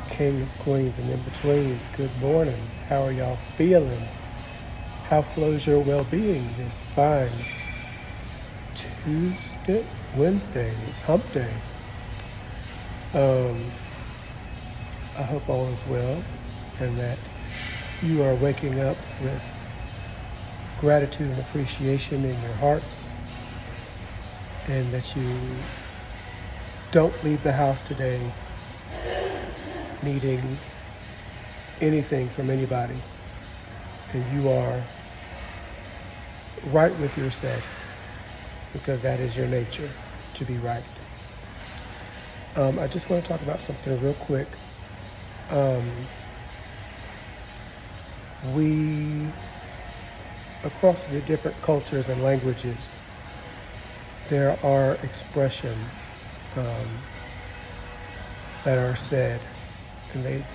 Kings, queens, and in-betweens, good morning. How are y'all feeling? How flows your well-being this fine Wednesday? It's hump day. I hope all is well and that you are waking up with gratitude and appreciation in your hearts, and that you don't leave the house today needing anything from anybody, and you are right with yourself because that is your nature, to be right. I just want to talk about something real quick. We, across the different cultures and languages, there are expressions that are said, and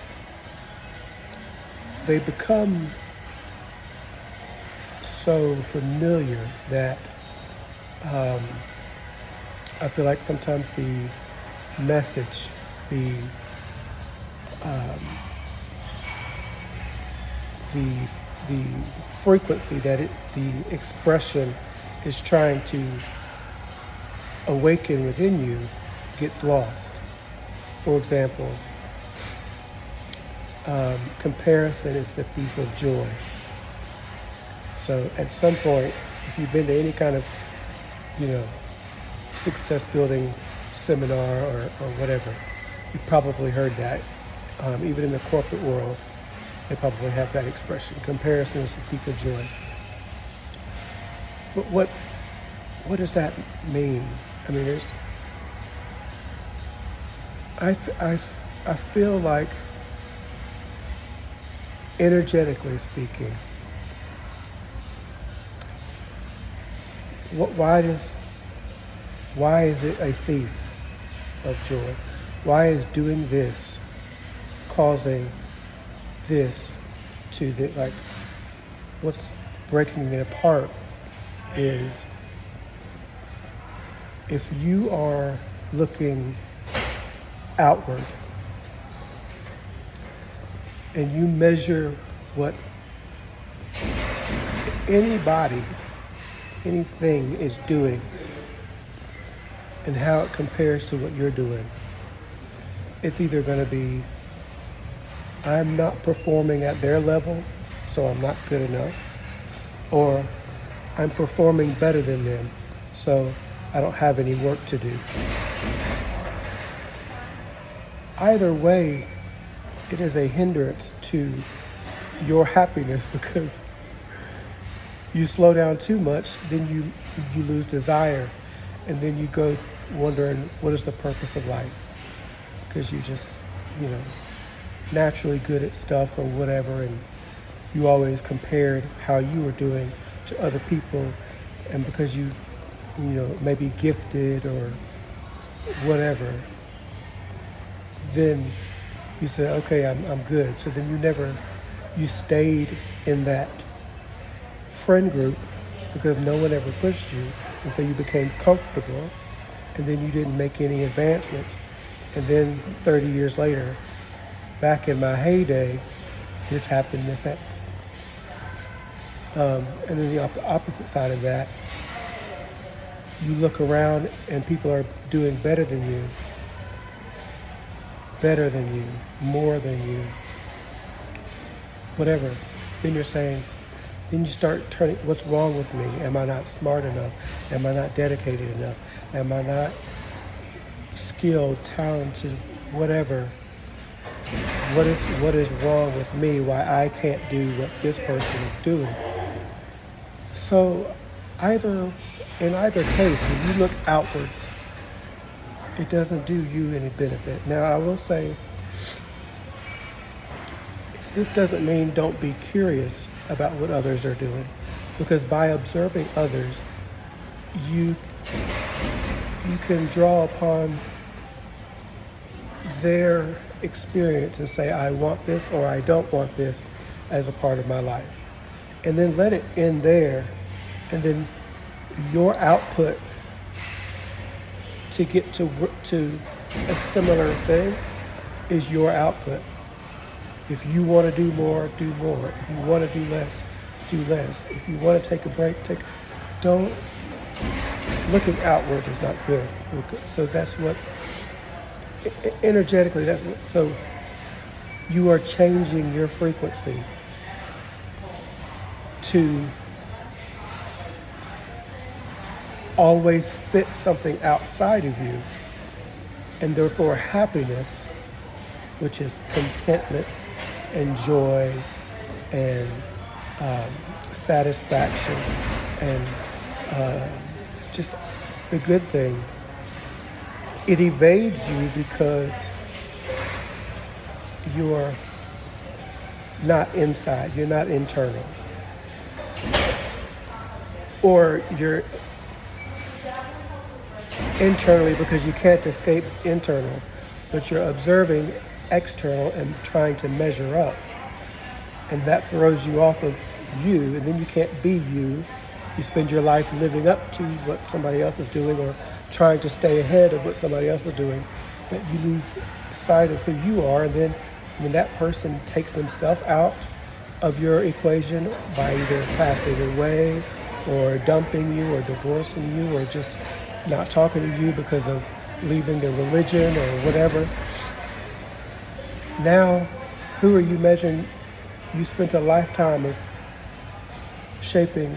they become so familiar that I feel like sometimes the message, the frequency that the expression is trying to awaken within you gets lost. For example, comparison is the thief of joy. So at some point, if you've been to any kind of, success building seminar or whatever, you've probably heard that. Even in the corporate world, they probably have that expression. Comparison is the thief of joy. But what does that mean? I mean, I feel like, energetically speaking, why is it a thief of joy? Why is doing this causing this to what's breaking it apart is if you are looking outward and you measure what anything is doing and how it compares to what you're doing, it's either going to be, I'm not performing at their level, so I'm not good enough, or I'm performing better than them, so I don't have any work to do. Either way, it is a hindrance to your happiness, because you slow down too much, then you lose desire, and then you go wondering, what is the purpose of life? Because you just, naturally good at stuff or whatever, and you always compared how you were doing to other people, and because you maybe gifted or whatever, then you said, okay, I'm good. So then you stayed in that friend group because no one ever pushed you, and so you became comfortable, and then you didn't make any advancements. And then 30 years later, back in my heyday, this happened, this happened. And then the opposite side of that, you look around and people are doing better than you, more than you, whatever. Then you start turning, what's wrong with me? Am I not smart enough? Am I not dedicated enough? Am I not skilled, talented, whatever? What is wrong with me? Why I can't do what this person is doing? So in either case, when you look outwards, it doesn't do you any benefit. Now, I will say, this doesn't mean don't be curious about what others are doing, because by observing others, you can draw upon their experience and say, I want this or I don't want this as a part of my life. And then let it end there, and then your output to get to a similar thing is your output. If you want to do more, do more. If you want to do less, do less. If you want to take a break, don't, looking outward is not good. So that's what, energetically, that's what, so you are changing your frequency to always fit something outside of you, and therefore happiness, which is contentment and joy and satisfaction and just the good things. It evades you because you're not inside, you're not internal. Or you're internally because you can't escape internal, but you're observing external and trying to measure up. And that throws you off of you, and then you can't be you. You spend your life living up to what somebody else is doing or trying to stay ahead of what somebody else is doing, that you lose sight of who you are. And then when that person takes themselves out of your equation by either passing away or dumping you or divorcing you or just not talking to you because of leaving their religion or whatever, now who are you measuring? You spent a lifetime of shaping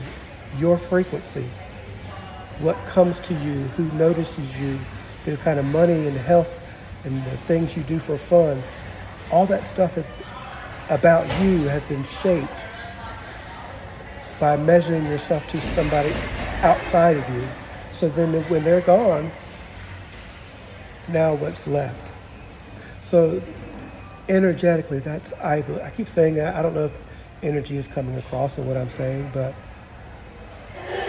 your frequency, what comes to you, who notices you, the kind of money and health and the things you do for fun. All that stuff is about you has been shaped by measuring yourself to somebody outside of you. So then when they're gone, now what's left? So energetically, I keep saying that. I don't know if energy is coming across in what I'm saying, but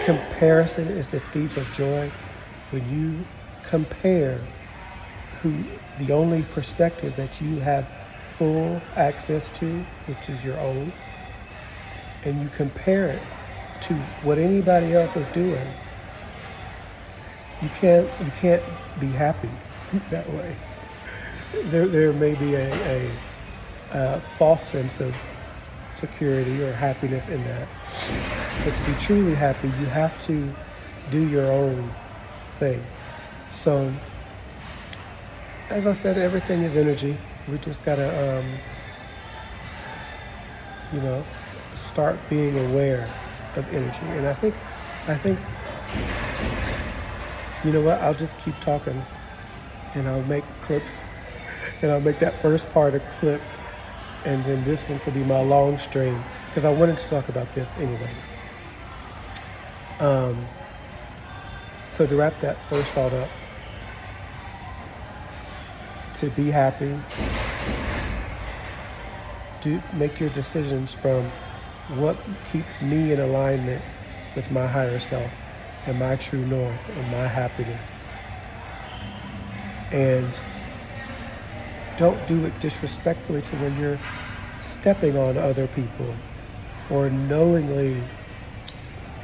comparison is the thief of joy. When you compare the only perspective that you have full access to, which is your own, and you compare it to what anybody else is doing, you can't be happy that way. There may be a false sense of security or happiness in that. But to be truly happy, you have to do your own thing. So, as I said, everything is energy. We just gotta, start being aware of energy. And I think, you know what? I'll just keep talking, and I'll make clips, and I'll make that first part a clip. And then this one could be my long stream, because I wanted to talk about this anyway. So to wrap that first thought up, to be happy, make your decisions from what keeps me in alignment with my higher self and my true north and my happiness. And don't do it disrespectfully to where you're stepping on other people or knowingly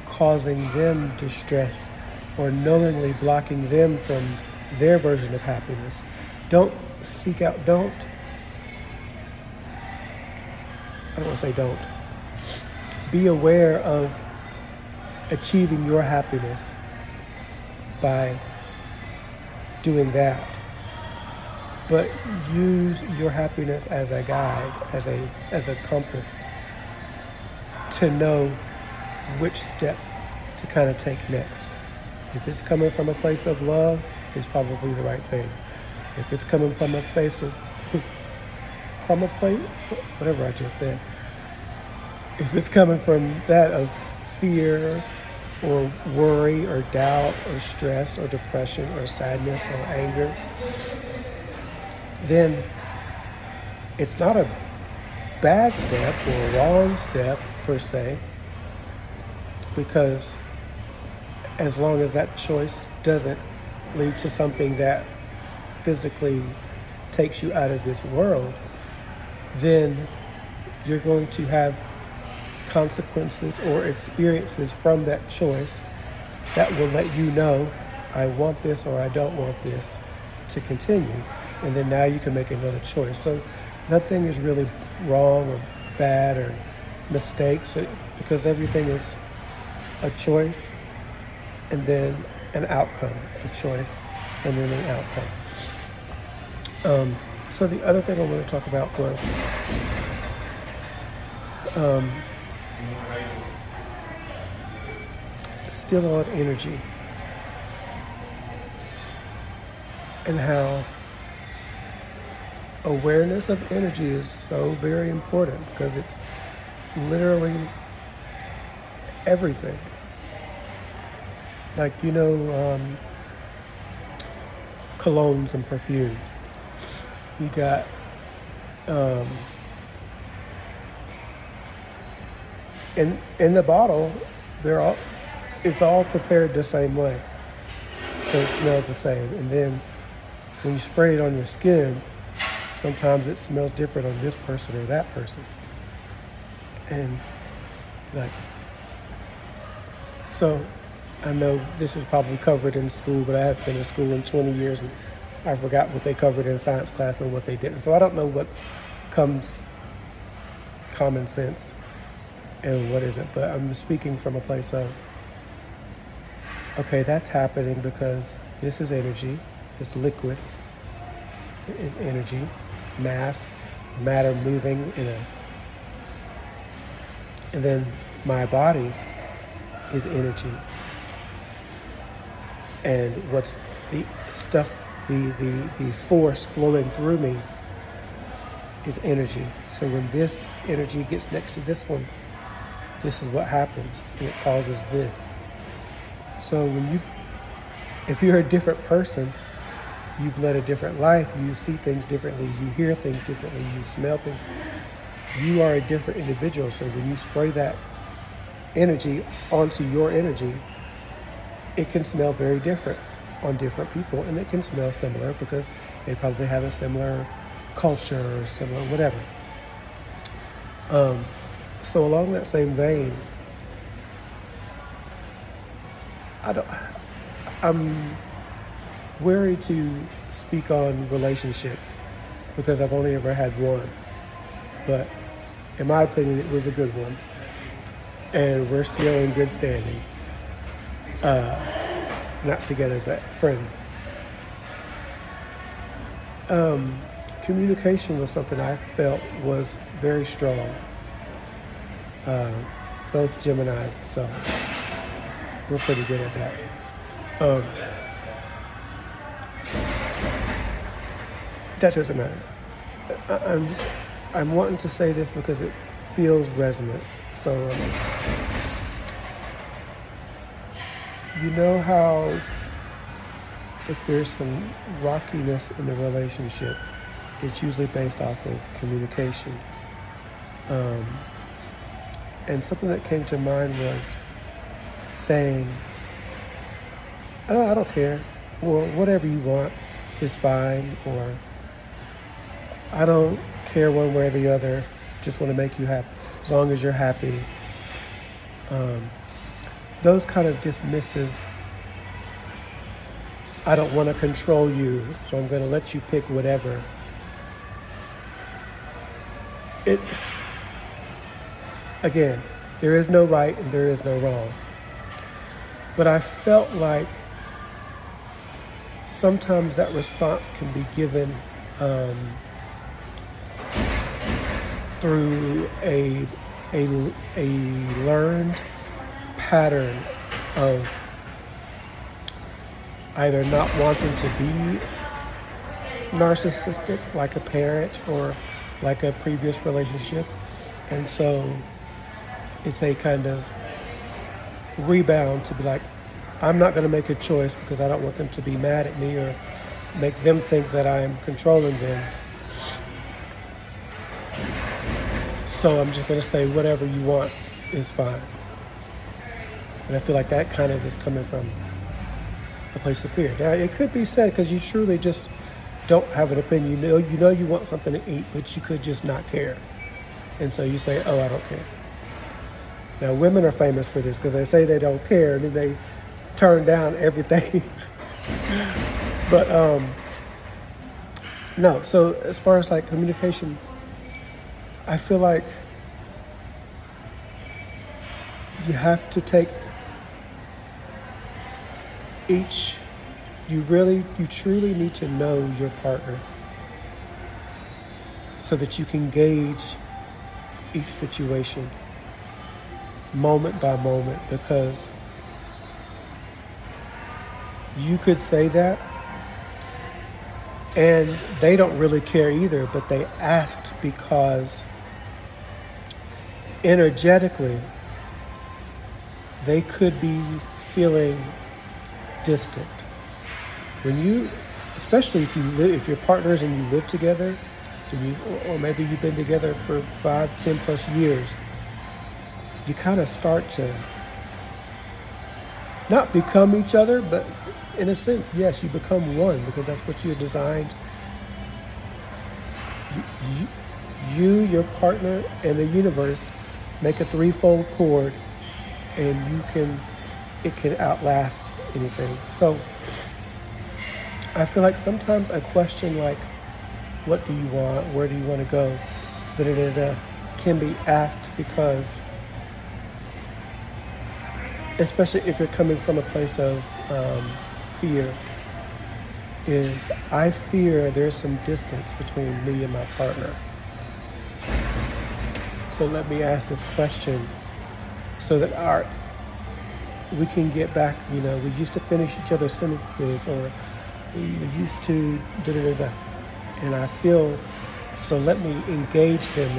causing them distress or knowingly blocking them from their version of happiness. Don't be aware of achieving your happiness by doing that. But use your happiness as a guide, as a compass, to know which step to kind of take next. If it's coming from a place of love, it's probably the right thing. If it's coming from a place, whatever I just said, if it's coming from that of fear or worry or doubt or stress or depression or sadness or anger, then it's not a bad step or a wrong step per se, because as long as that choice doesn't lead to something that physically takes you out of this world, then you're going to have consequences or experiences from that choice that will let you know, I want this or I don't want this to continue. And then now you can make another choice. So nothing is really wrong or bad or mistakes because everything is a choice and then an outcome, a choice and then an outcome. So the other thing I want to talk about was still on energy and how awareness of energy is so very important because it's literally everything. Like, colognes and perfumes. You got in the bottle, it's all prepared the same way. So it smells the same. And then when you spray it on your skin, sometimes it smells different on this person or that person. And so I know this is probably covered in school, but I haven't been in school in 20 years and I forgot what they covered in science class and what they didn't. So I don't know what comes common sense and what isn't, but I'm speaking from a place of, okay, that's happening because this is energy, it's liquid, it is energy, mass, matter moving and then my body is energy. And what's the stuff, the force flowing through me is energy. So when this energy gets next to this one, this is what happens, and it causes this. So if you're a different person, you've led a different life, you see things differently, you hear things differently, you smell things, you are a different individual. So when you spray that energy onto your energy, it can smell very different on different people, and it can smell similar because they probably have a similar culture or similar whatever. So along that same vein, I'm wary to speak on relationships because I've only ever had one. But in my opinion, it was a good one. And we're still in good standing. Not together, but friends. Communication was something I felt was very strong. Both Geminis, so we're pretty good at that. That doesn't matter. I'm wanting to say this because it feels resonant. So, you know how if there's some rockiness in the relationship, it's usually based off of communication. And something that came to mind was saying, oh, I don't care, or whatever you want is fine, or I don't care one way or the other, just want to make you happy, as long as you're happy. Those kind of dismissive, I don't want to control you, so I'm going to let you pick whatever. Again, there is no right and there is no wrong. But I felt like sometimes that response can be given through a learned pattern of either not wanting to be narcissistic like a parent or like a previous relationship. And so it's a kind of rebound to be like, I'm not going to make a choice because I don't want them to be mad at me or make them think that I'm controlling them. So I'm just going to say whatever you want is fine. And I feel like that kind of is coming from a place of fear. Now, it could be said because you truly just don't have an opinion. You know you want something to eat, but you could just not care. And so you say, oh, I don't care. Now, women are famous for this because they say they don't care and then they turn down everything. But No, so as far as like communication, I feel like you have to take each, you truly need to know your partner so that you can gauge each situation moment by moment, because you could say that and they don't really care either, but they asked because energetically they could be feeling distant. When you, especially if you live, if you're partners and you live together, and you, or maybe you've been together for 5, 10 plus years, you kind of start to not become each other, but in a sense, yes, you become one because that's what you're designed. You, your partner, and the universe make a threefold cord, and it can outlast anything. So I feel like sometimes a question like, what do you want? Where do you want to go? Da, da, da, da, can be asked because, especially if you're coming from a place of fear, is I fear there's some distance between me and my partner. So let me ask this question so that we can get back, we used to finish each other's sentences, or we used to da da da da. And I feel, so let me engage them.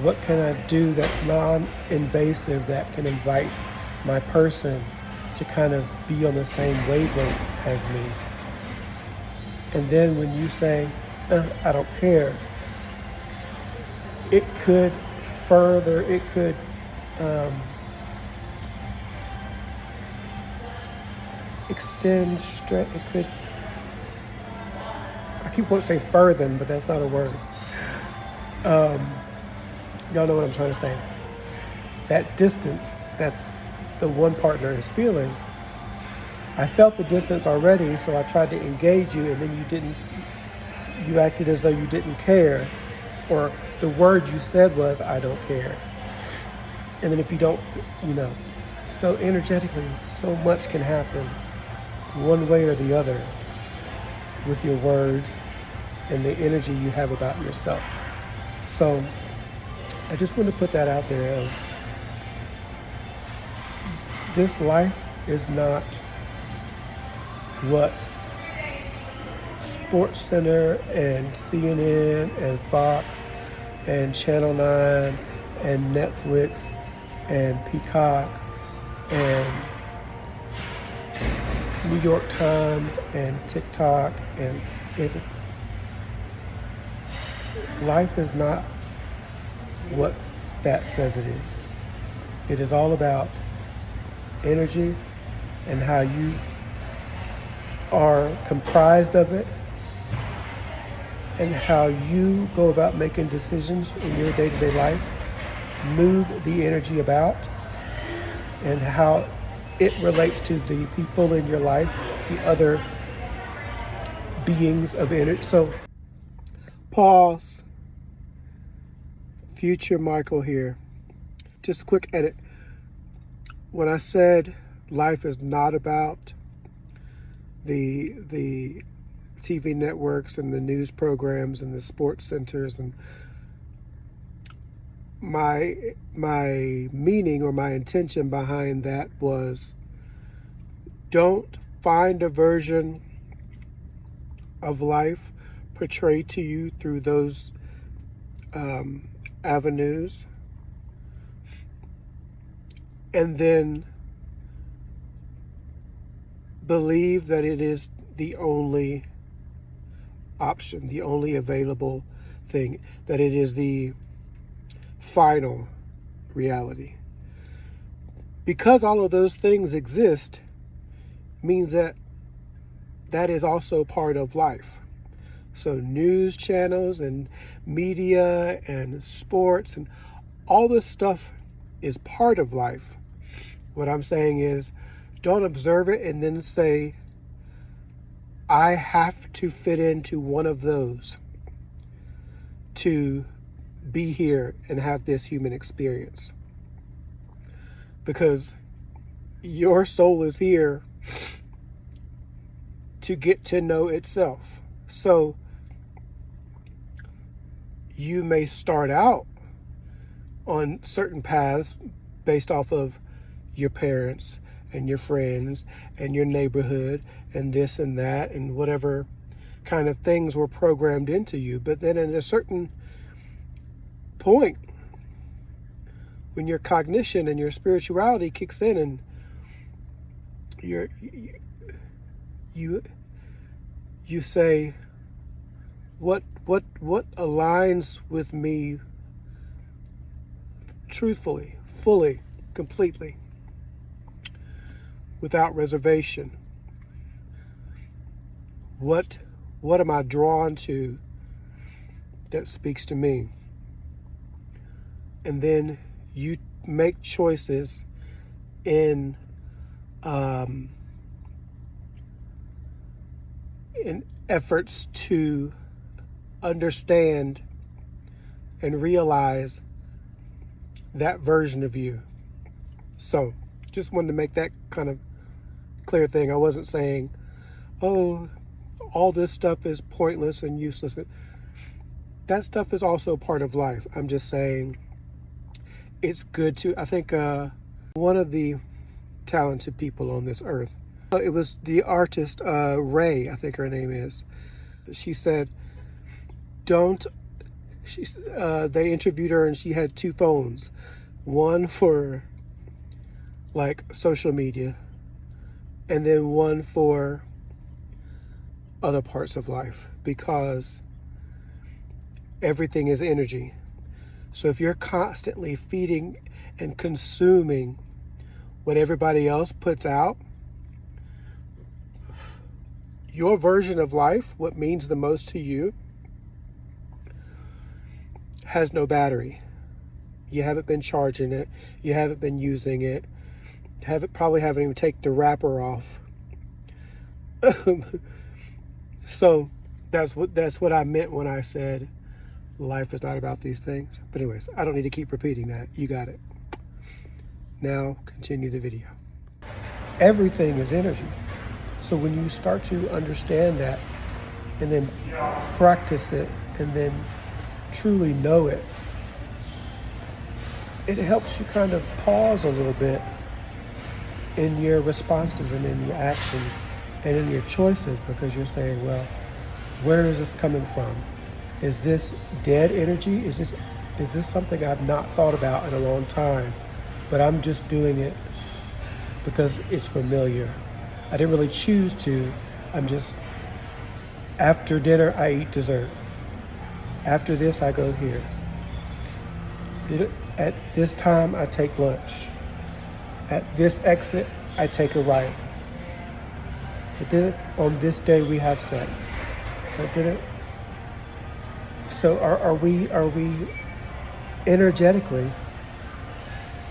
What can I do that's non-invasive that can invite my person to kind of be on the same wavelength as me? And then when you say, I don't care, it could extend, stretch, it could, I keep wanting to say further, but that's not a word. Y'all know what I'm trying to say. That distance that the one partner is feeling, I felt the distance already, so I tried to engage you, and then you acted as though you didn't care, or the word you said was, I don't care. And then if you don't, so energetically, so much can happen one way or the other with your words and the energy you have about yourself. So I just want to put that out there of, this life is not what Sports Center and CNN and Fox and Channel 9 and Netflix and Peacock and New York Times and TikTok and life is not what that says it is. It is all about energy and how you are comprised of it, and how you go about making decisions in your day-to-day life, move the energy about, and how it relates to the people in your life, the other beings of energy. So, pause. Future Michael here. Just a quick edit. When I said life is not about the TV networks and the news programs and the sports centers, and my meaning or my intention behind that was, don't find a version of life portrayed to you through those avenues, and then believe that it is the only option, the only available thing, that it is the final reality. Because all of those things exist means that that is also part of life. So news channels and media and sports and all this stuff is part of life. What I'm saying is, don't observe it and then say, I have to fit into one of those to be here and have this human experience. Because your soul is here to get to know itself. So you may start out on certain paths based off of your parents and your friends and your neighborhood and this and that and whatever kind of things were programmed into you. But then at a certain point, when your cognition and your spirituality kicks in and you say, what aligns with me truthfully, fully, completely, without reservation? What am I drawn to that speaks to me? And then you make choices in efforts to understand and realize that version of you. So just wanted to make that kind of clear thing. I wasn't saying, oh, all this stuff is pointless and useless. That stuff is also part of life. I'm just saying it's good to, I think one of the talented people on this earth, it was the artist Ray, I think her name is. She said, they interviewed her and she had two phones, one for like social media and then one for other parts of life, because everything is energy. So if you're constantly feeding and consuming what everybody else puts out, your version of life, what means the most to you, has no battery. You haven't been charging it. You haven't been using it. Probably haven't even taken the wrapper off. So that's what I meant when I said life is not about these things. But anyways, I don't need to keep repeating that. You got it. Now continue the video. Everything is energy. So when you start to understand that and then practice it and then truly know it, it helps you kind of pause a little bit in your responses and in your actions and in your choices, because you're saying, well, where is this coming from? Is this dead energy? Is this something I've not thought about in a long time, but I'm just doing it because it's familiar? I didn't really choose to. I'm just, after dinner, I eat dessert. After this, I go here. At this time, I take lunch. At this exit, I take a right. But then on this day, we have sex. But didn't. So are we energetically,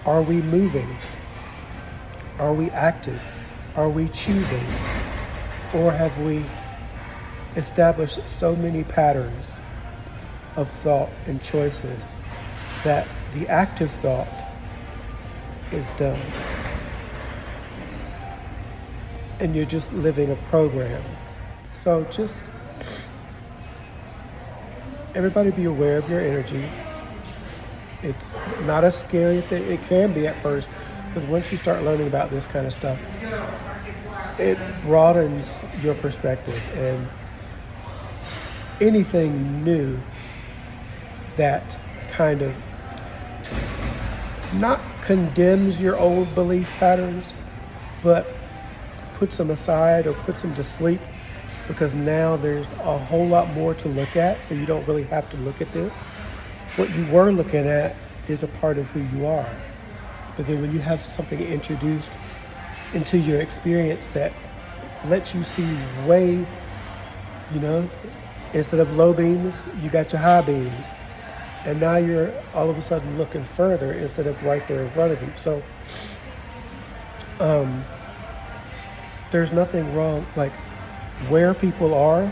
are we moving? Are we active? Are we choosing? Or have we established so many patterns of thought and choices that the active thought is done? And you're just living a program. So just everybody be aware of your energy. It's not a scary thing. It can be at first, because once you start learning about this kind of stuff, it broadens your perspective, and anything new that kind of not condemns your old belief patterns, but puts them aside or puts them to sleep, because now there's a whole lot more to look at, so you don't really have to look at this. What you were looking at is a part of who you are. But then when you have something introduced into your experience that lets you see way, instead of low beams, you got your high beams. And now you're all of a sudden looking further instead of right there in front of you. So there's nothing wrong. Like, where people are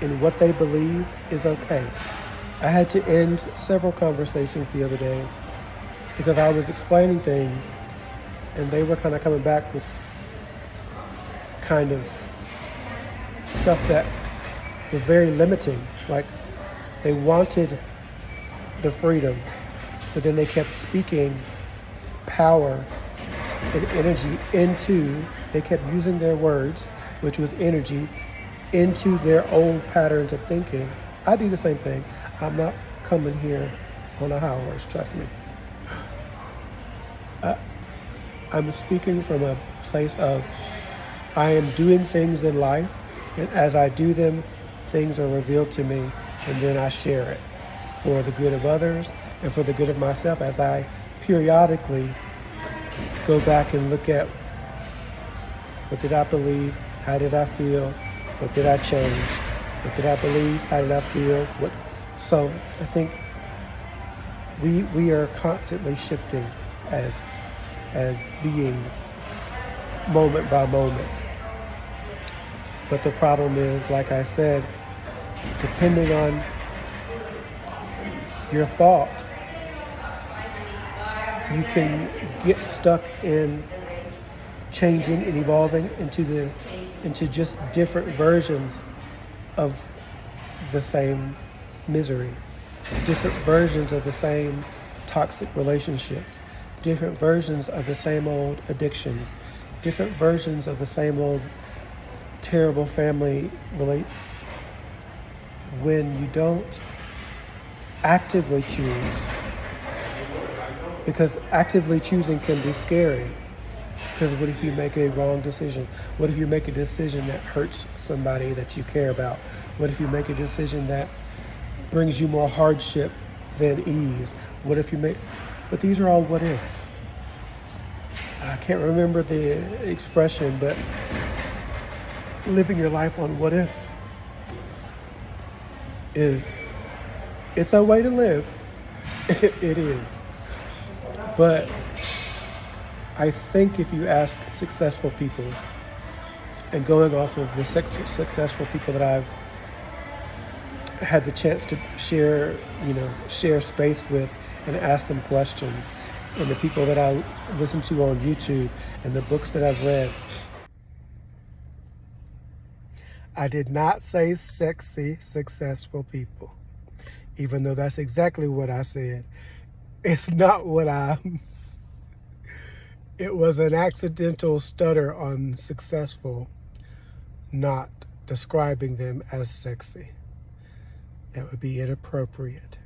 and what they believe is okay. I had to end several conversations the other day because I was explaining things and they were kind of coming back with kind of stuff that was very limiting. Like they wanted the freedom, but then they kept speaking power and energy they kept using their words, which was energy, into their old patterns of thinking. I do the same thing. I'm not coming here on a high horse, trust me. I'm speaking from a place of I am doing things in life, and as I do them, things are revealed to me, and then I share it for the good of others and for the good of myself as I periodically go back and look at what did I believe, how did I feel, what did I change, what did I believe, how did I feel, what. So I think we are constantly shifting as beings, moment by moment. But the problem is, like I said, depending on your thought, you can get stuck in changing and evolving into just different versions of the same misery, different versions of the same toxic relationships, different versions of the same old addictions, different versions of the same old terrible family when you don't actively choose, because actively choosing can be scary. Because what if you make a wrong decision? What if you make a decision that hurts somebody that you care about? What if you make a decision that brings you more hardship than ease? What if you make... But these are all what ifs. I can't remember the expression, but living your life on what ifs it's a way to live. It is. But I think if you ask successful people, and going off of the successful people that I've had the chance to share space with and ask them questions, and the people that I listen to on YouTube and the books that I've read, I did not say sexy, successful people, even though that's exactly what I said. It's not what it was an accidental stutter on successful, not describing them as sexy. That would be inappropriate.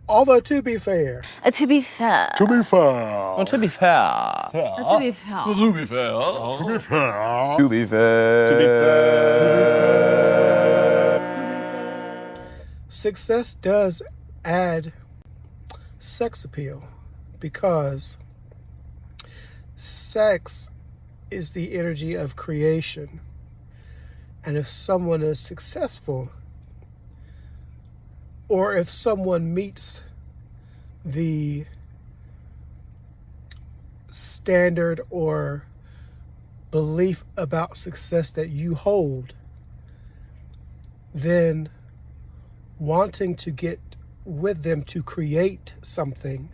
Although, to be fair. To be fair. To be fair. To be fair. To be fair. To be fair. To be fair. To be fair. To be fair. Success does add sex appeal because sex is the energy of creation. And if someone is successful, or if someone meets the standard or belief about success that you hold, then wanting to get with them to create something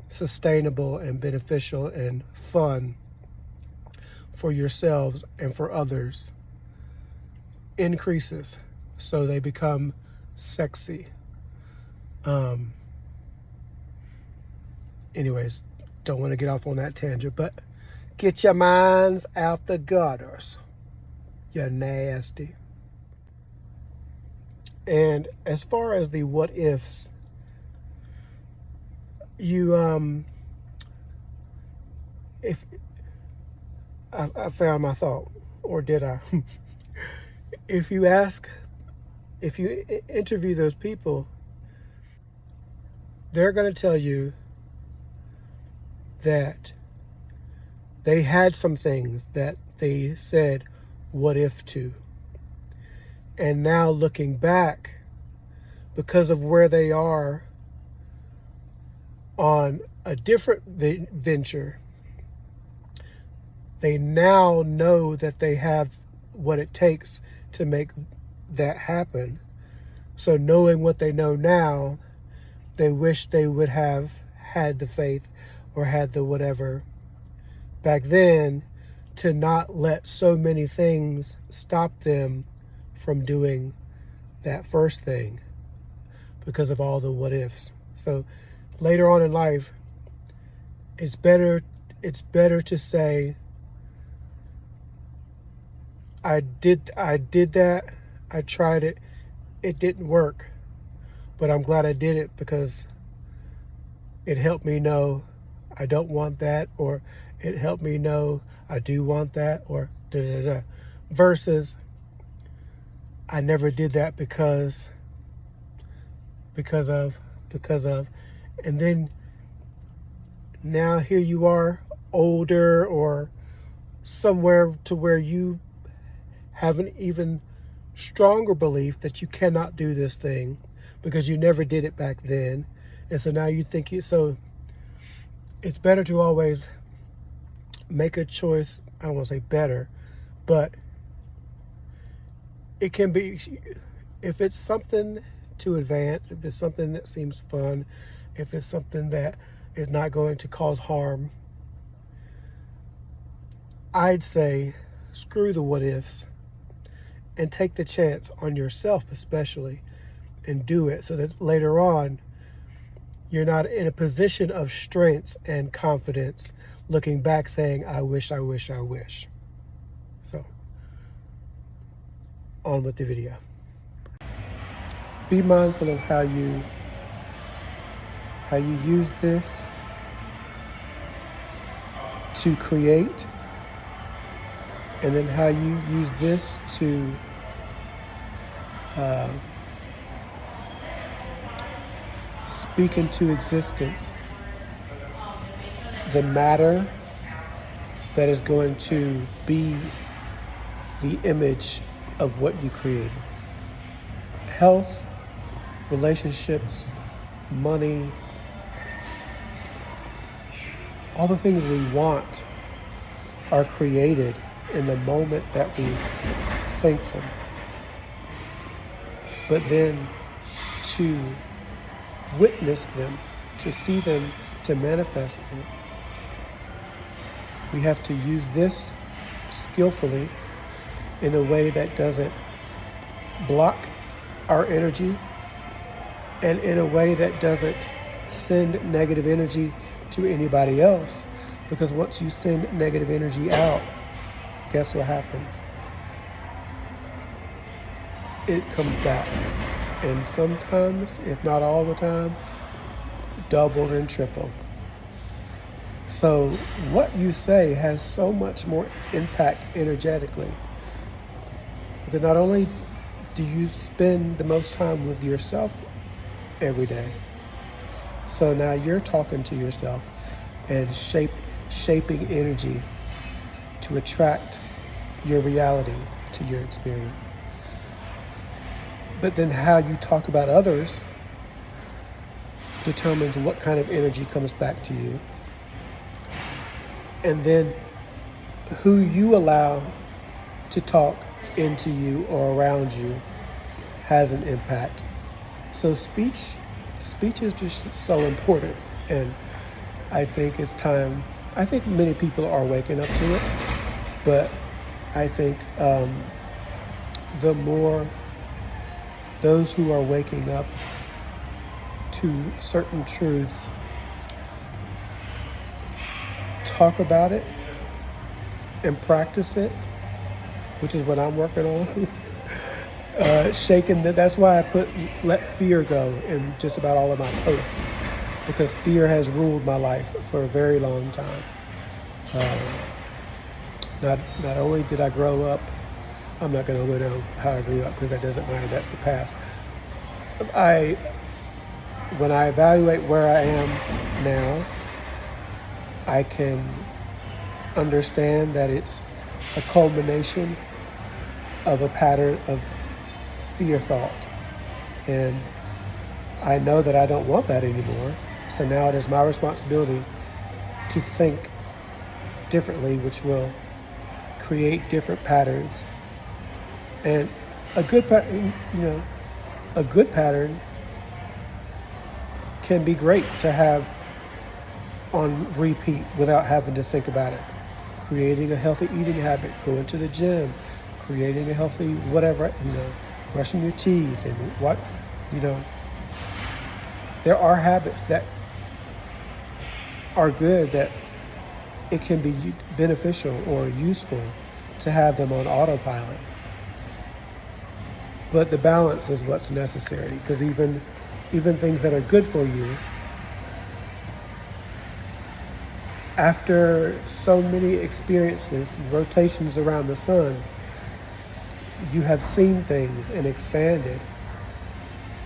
sustainable and beneficial and fun for yourselves and for others increases, so they become sexy. Anyways, don't want to get off on that tangent, but get your minds out the gutters. You're nasty. And as far as the what ifs, if I found my thought, or did I? If you interview those people, they're going to tell you that they had some things that they said what if to. And now looking back, because of where they are on a different venture, they now know that they have what it takes to make that happen. So knowing what they know now, they wish they would have had the faith or had the whatever back then, to not let so many things stop them from doing that first thing because of all the what ifs. So later on in life, it's better to say, I did that, I tried it, it didn't work, but I'm glad I did it because it helped me know I don't want that, or it helped me know I do want that, or da da da. Versus, I never did that because of, and then now here you are, older or somewhere to where you have an even stronger belief that you cannot do this thing because you never did it back then. And so now you think so it's better to always make a choice. I don't want to say better, but it can be, if it's something to advance, if it's something that seems fun, if it's something that is not going to cause harm, I'd say screw the what ifs and take the chance on yourself especially, and do it so that later on you're not in a position of strength and confidence looking back saying, I wish. So, on with the video. Be mindful of how you use this to create, and then how you use this to speak into existence the matter that is going to be the image of what you created. Health, relationships, money, all the things we want are created in the moment that we think them. But then to witness them, to see them, to manifest them, we have to use this skillfully in a way that doesn't block our energy, and in a way that doesn't send negative energy to anybody else. Because once you send negative energy out, guess what happens? It comes back. And sometimes, if not all the time, double and triple. So what you say has so much more impact energetically. Because not only do you spend the most time with yourself every day, so now you're talking to yourself and shaping energy to attract your reality to your experience. But then how you talk about others determines what kind of energy comes back to you. And then who you allow to talk into you or around you has an impact. So speech is just so important. And I think it's time, I think many people are waking up to it, but I think the more those who are waking up to certain truths talk about it and practice it, which is what I'm working on. Shaking that's why I let fear go in just about all of my posts, because fear has ruled my life for a very long time. Not only did I grow up, I'm not going to go down how I grew up because that doesn't matter, that's the past. When I evaluate where I am now, I can understand that it's a culmination of a pattern of fear thought. And I know that I don't want that anymore. So now it is my responsibility to think differently, which will create different patterns And a good pattern, a good pattern can be great to have on repeat without having to think about it. Creating a healthy eating habit, going to the gym, creating a healthy whatever, brushing your teeth and what, there are habits that are good that it can be beneficial or useful to have them on autopilot. But the balance is what's necessary, because even things that are good for you, after so many experiences, rotations around the sun, you have seen things and expanded.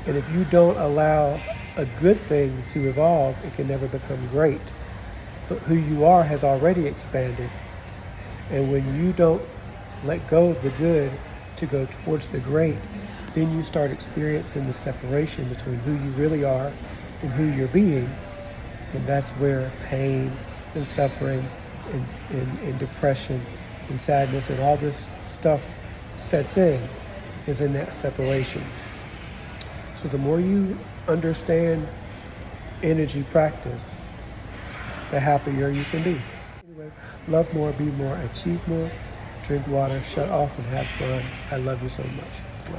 And if you don't allow a good thing to evolve, it can never become great. But who you are has already expanded. And when you don't let go of the good to go towards the great, then you start experiencing the separation between who you really are and who you're being. And that's where pain and suffering and depression and sadness and all this stuff sets in, is in that separation. So the more you understand energy practice, the happier you can be. Anyways, love more, be more, achieve more, drink water, shut off, and have fun. I love you so much.